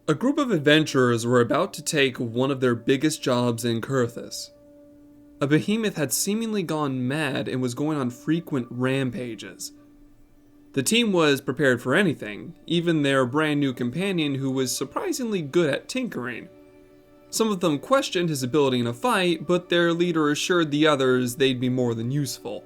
A group of adventurers were about to take one of their biggest jobs in Kurthis. A behemoth had seemingly gone mad and was going on frequent rampages. The team was prepared for anything, even their brand new companion who was surprisingly good at tinkering. Some of them questioned his ability in a fight, but their leader assured the others they'd be more than useful.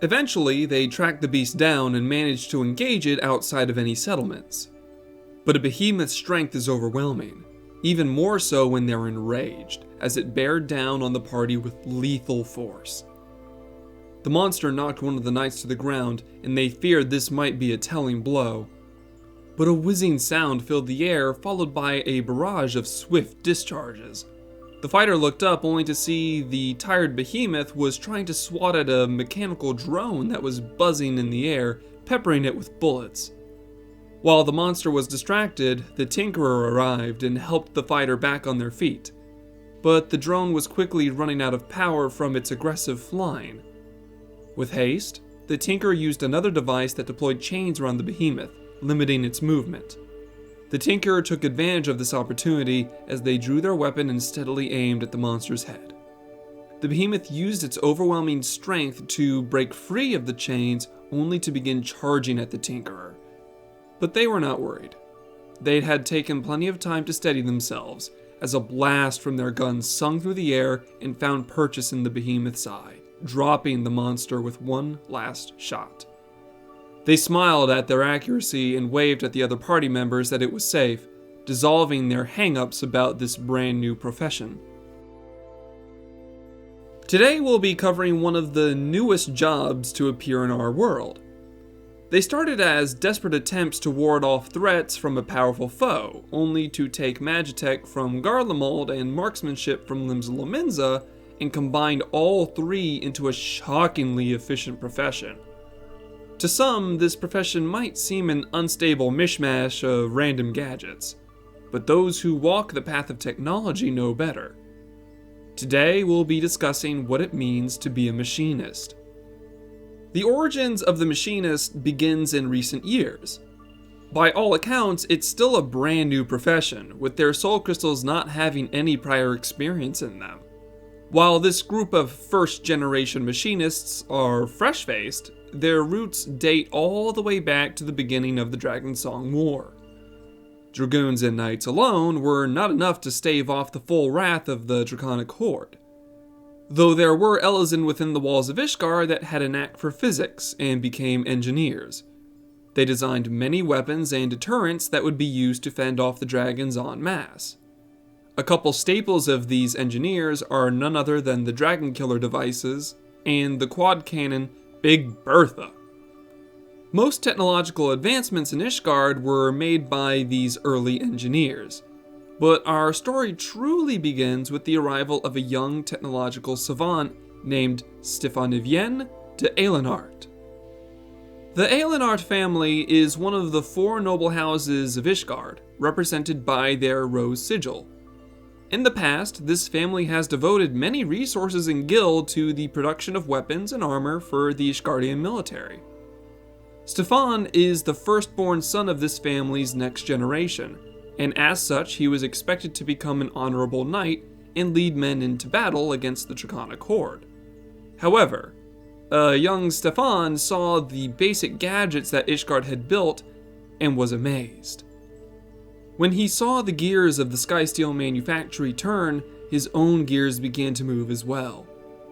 Eventually, they tracked the beast down and managed to engage it outside of any settlements. But a behemoth's strength is overwhelming, even more so when they're enraged, as it bared down on the party with lethal force. The monster knocked one of the knights to the ground, and they feared this might be a telling blow. But a whizzing sound filled the air, followed by a barrage of swift discharges. The fighter looked up only to see the tired behemoth was trying to swat at a mechanical drone that was buzzing in the air, peppering it with bullets. While the monster was distracted, the Tinkerer arrived and helped the fighter back on their feet. But the drone was quickly running out of power from its aggressive flying. With haste, the Tinkerer used another device that deployed chains around the behemoth, limiting its movement. The Tinkerer took advantage of this opportunity as they drew their weapon and steadily aimed at the monster's head. The behemoth used its overwhelming strength to break free of the chains, only to begin charging at the Tinkerer. But they were not worried. They had taken plenty of time to steady themselves, as a blast from their guns sung through the air and found purchase in the behemoth's eye, dropping the monster with one last shot. They smiled at their accuracy and waved at the other party members that it was safe, dissolving their hang-ups about this brand new profession. Today we'll be covering one of the newest jobs to appear in our world. They started as desperate attempts to ward off threats from a powerful foe, only to take Magitech from Garlemald and marksmanship from Limsa and combined all three into a shockingly efficient profession. To some, this profession might seem an unstable mishmash of random gadgets, but those who walk the path of technology know better. Today we'll be discussing what it means to be a machinist. The origins of the machinist begins in recent years. By all accounts, it's still a brand new profession, with their soul crystals not having any prior experience in them. While this group of first-generation machinists are fresh-faced, their roots date all the way back to the beginning of the Dragonsong War. Dragoons and knights alone were not enough to stave off the full wrath of the Draconic Horde. Though there were Elezen within the walls of Ishgard that had a knack for physics and became engineers. They designed many weapons and deterrents that would be used to fend off the dragons en masse. A couple staples of these engineers are none other than the Dragon Killer devices and the quad cannon Big Bertha. Most technological advancements in Ishgard were made by these early engineers. But our story truly begins with the arrival of a young technological savant named Stefan de Aelinart. The Aelinart family is one of the four noble houses of Ishgard, represented by their rose sigil. In the past, this family has devoted many resources and gil to the production of weapons and armor for the Ishgardian military. Stefan is the firstborn son of this family's next generation, and as such he was expected to become an honorable knight and lead men into battle against the Draconic Horde. However, young Stefan saw the basic gadgets that Ishgard had built and was amazed. When he saw the gears of the Skysteel manufactory turn, his own gears began to move as well.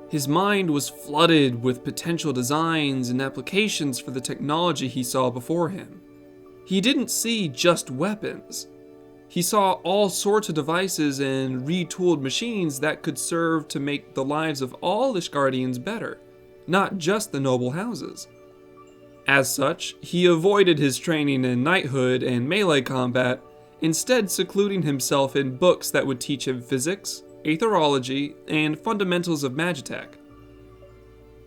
His mind was flooded with potential designs and applications for the technology he saw before him. He didn't see just weapons. He saw all sorts of devices and retooled machines that could serve to make the lives of all Ishgardians better, not just the noble houses. As such, he avoided his training in knighthood and melee combat, instead secluding himself in books that would teach him physics, aetherology, and fundamentals of Magitech.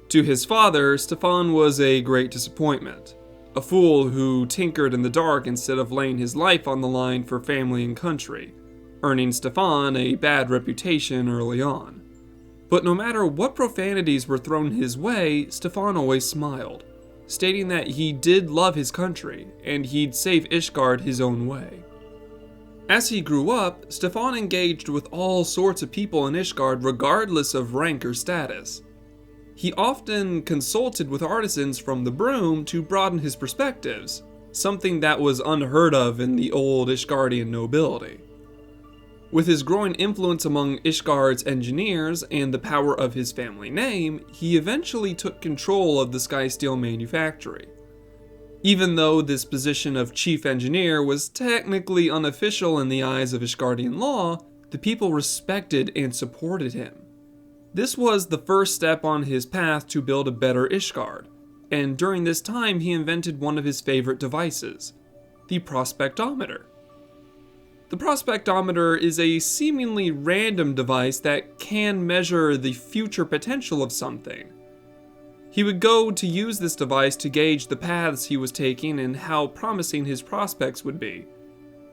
To his father, Stefan was a great disappointment. A fool who tinkered in the dark instead of laying his life on the line for family and country, earning Stefan a bad reputation early on. But no matter what profanities were thrown his way, Stefan always smiled, stating that he did love his country, and he'd save Ishgard his own way. As he grew up, Stefan engaged with all sorts of people in Ishgard regardless of rank or status. He often consulted with artisans from the Broom to broaden his perspectives, something that was unheard of in the old Ishgardian nobility. With his growing influence among Ishgard's engineers and the power of his family name, he eventually took control of the Skysteel manufactory. Even though this position of chief engineer was technically unofficial in the eyes of Ishgardian law, the people respected and supported him. This was the first step on his path to build a better Ishgard, and during this time he invented one of his favorite devices, the prospectometer. The prospectometer is a seemingly random device that can measure the future potential of something. He would go to use this device to gauge the paths he was taking and how promising his prospects would be.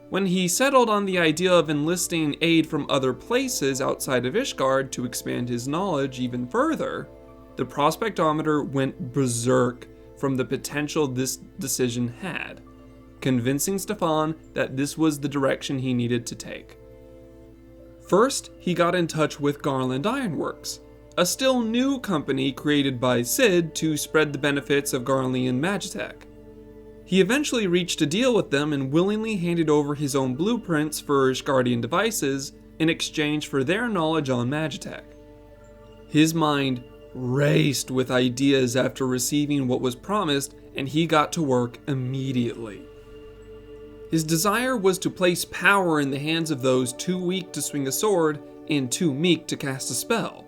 When he settled on the idea of enlisting aid from other places outside of Ishgard to expand his knowledge even further, the prospectometer went berserk from the potential this decision had, convincing Stefan that this was the direction he needed to take. First, he got in touch with Garland Ironworks, a still new company created by Sid to spread the benefits of Garlean Magitech. He eventually reached a deal with them and willingly handed over his own blueprints for Ishgardian devices in exchange for their knowledge on Magitech. His mind raced with ideas after receiving what was promised, and he got to work immediately. His desire was to place power in the hands of those too weak to swing a sword and too meek to cast a spell.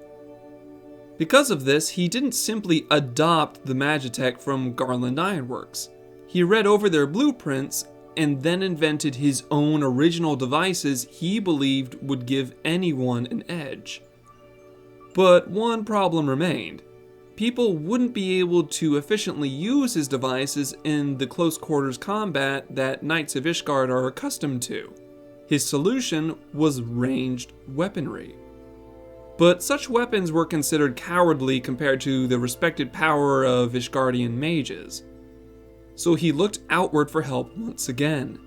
Because of this, he didn't simply adopt the Magitech from Garland Ironworks. He read over their blueprints and then invented his own original devices he believed would give anyone an edge. But one problem remained. People wouldn't be able to efficiently use his devices in the close quarters combat that Knights of Ishgard are accustomed to. His solution was ranged weaponry. But such weapons were considered cowardly compared to the respected power of Ishgardian mages. So he looked outward for help once again.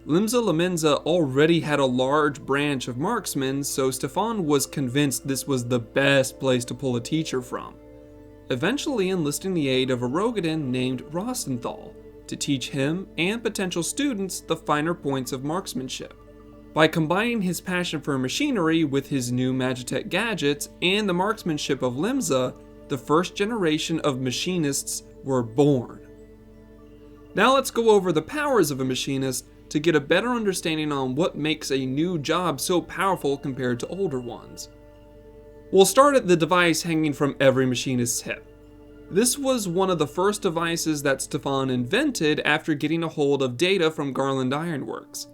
Limsa Lominsa already had a large branch of marksmen, so Stefan was convinced this was the best place to pull a teacher from, eventually enlisting the aid of a Rogadin named Rostenthal to teach him and potential students the finer points of marksmanship. By combining his passion for machinery with his new Magitech gadgets and the marksmanship of Limsa, the first generation of Machinists were born. Now let's go over the powers of a Machinist to get a better understanding on what makes a new job so powerful compared to older ones. We'll start at the device hanging from every Machinist's hip. This was one of the first devices that Stefan invented after getting a hold of data from Garland Ironworks,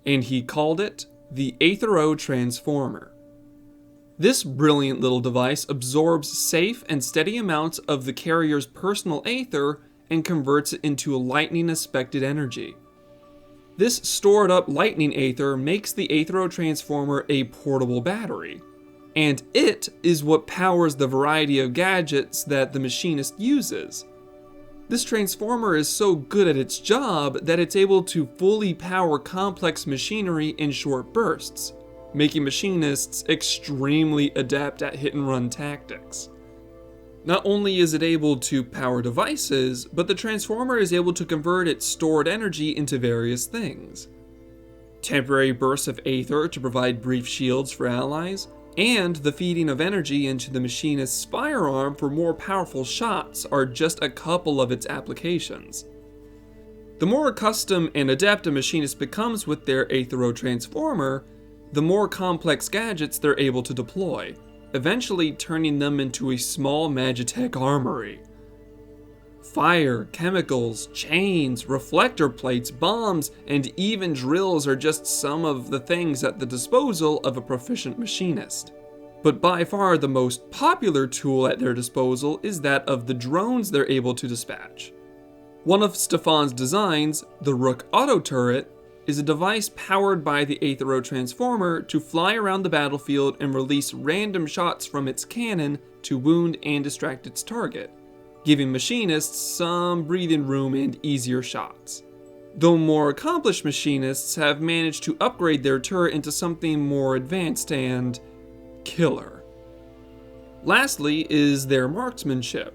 and he called it the Aethero Transformer. This brilliant little device absorbs safe and steady amounts of the carrier's personal aether and converts it into a lightning-aspected energy. This stored up lightning aether makes the Aethero Transformer a portable battery, and it is what powers the variety of gadgets that the Machinist uses. This transformer is so good at its job that it's able to fully power complex machinery in short bursts, making Machinists extremely adept at hit-and-run tactics. Not only is it able to power devices, but the transformer is able to convert its stored energy into various things. Temporary bursts of aether to provide brief shields for allies, and the feeding of energy into the Machinist's firearm for more powerful shots are just a couple of its applications. The more accustomed and adept a Machinist becomes with their Aethero Transformer, the more complex gadgets they're able to deploy, eventually turning them into a small Magitech armory. Fire, chemicals, chains, reflector plates, bombs, and even drills are just some of the things at the disposal of a proficient Machinist. But by far the most popular tool at their disposal is that of the drones they're able to dispatch. One of Stefan's designs, the Rook Auto Turret, is a device powered by the Aethero Transformer to fly around the battlefield and release random shots from its cannon to wound and distract its target, giving Machinists some breathing room and easier shots. though more accomplished machinists have managed to upgrade their turret into something more advanced and killer. Lastly is their marksmanship.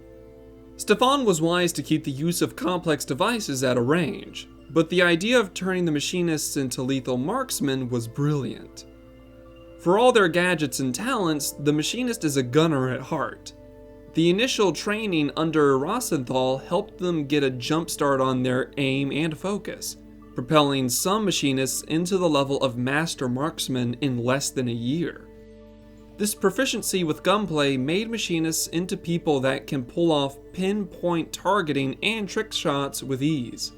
Stefan was wise to keep the use of complex devices at a range, but the idea of turning the machinists into lethal marksmen was brilliant. For all their gadgets and talents, the machinist is a gunner at heart. The initial training under Rosenthal helped them get a jump start on their aim and focus, propelling some machinists into the level of master marksmen in less than a year. This proficiency with gunplay made machinists into people that can pull off pinpoint targeting and trick shots with ease.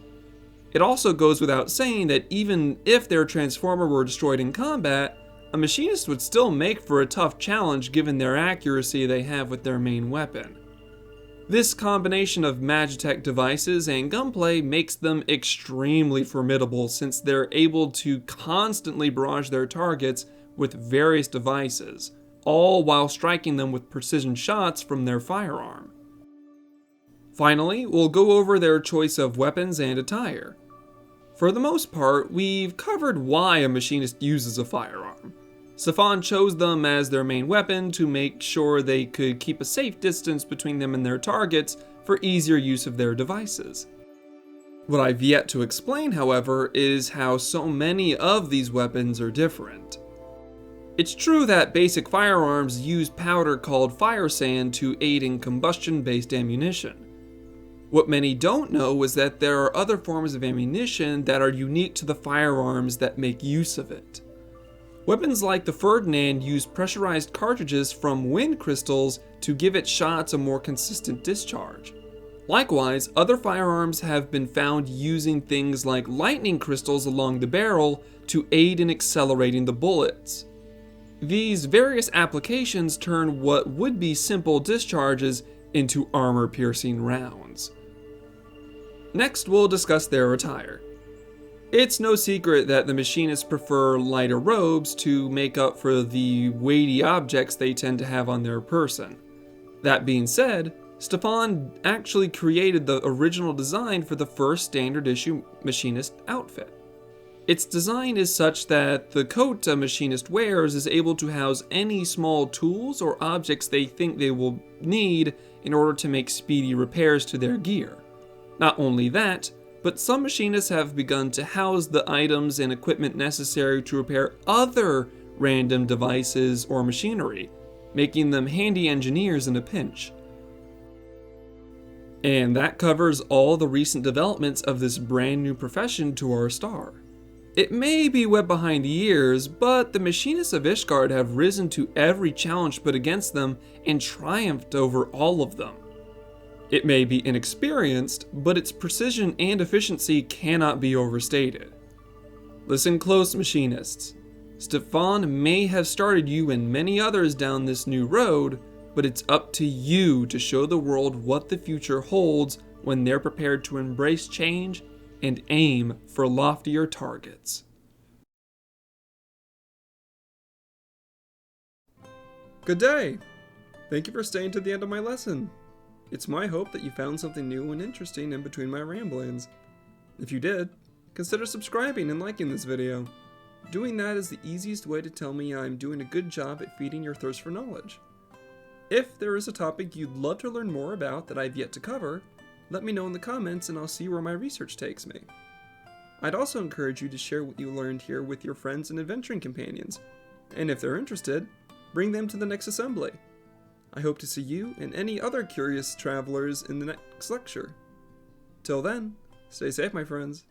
It also goes without saying that even if their transformer were destroyed in combat, a machinist would still make for a tough challenge given their accuracy they have with their main weapon. This combination of Magitech devices and gunplay makes them extremely formidable since they're able to constantly barrage their targets with various devices, all while striking them with precision shots from their firearm. Finally, we'll go over their choice of weapons and attire. For the most part, we've covered why a machinist uses a firearm. Stefan chose them as their main weapon to make sure they could keep a safe distance between them and their targets for easier use of their devices. What I've yet to explain, however, is how so many of these weapons are different. It's true that basic firearms use powder called fire sand to aid in combustion-based ammunition. What many don't know is that there are other forms of ammunition that are unique to the firearms that make use of it. Weapons like the Ferdinand use pressurized cartridges from wind crystals to give its shots a more consistent discharge. Likewise, other firearms have been found using things like lightning crystals along the barrel to aid in accelerating the bullets. These various applications turn what would be simple discharges into armor-piercing rounds. Next, we'll discuss their attire. It's no secret that the machinists prefer lighter robes to make up for the weighty objects they tend to have on their person. That being said, Stefan actually created the original design for the first standard issue machinist outfit. Its design is such that the coat a machinist wears is able to house any small tools or objects they think they will need in order to make speedy repairs to their gear. Not only that, but some machinists have begun to house the items and equipment necessary to repair other random devices or machinery, making them handy engineers in a pinch. And that covers all the recent developments of this brand new profession to our star. It may be wet behind the ears, but the Machinists of Ishgard have risen to every challenge put against them and triumphed over all of them. It may be inexperienced, but its precision and efficiency cannot be overstated. Listen close, Machinists. Stefan may have started you and many others down this new road, but it's up to you to show the world what the future holds when they're prepared to embrace change and aim for loftier targets. Good day! Thank you for staying to the end of my lesson. It's my hope that you found something new and interesting in between my ramblings. If you did, consider subscribing and liking this video. Doing that is the easiest way to tell me I'm doing a good job at feeding your thirst for knowledge. If there is a topic you'd love to learn more about that I've yet to cover, let me know in the comments and I'll see where my research takes me. I'd also encourage you to share what you learned here with your friends and adventuring companions, and if they're interested, bring them to the next assembly. I hope to see you and any other curious travelers in the next lecture. Till then, stay safe, my friends.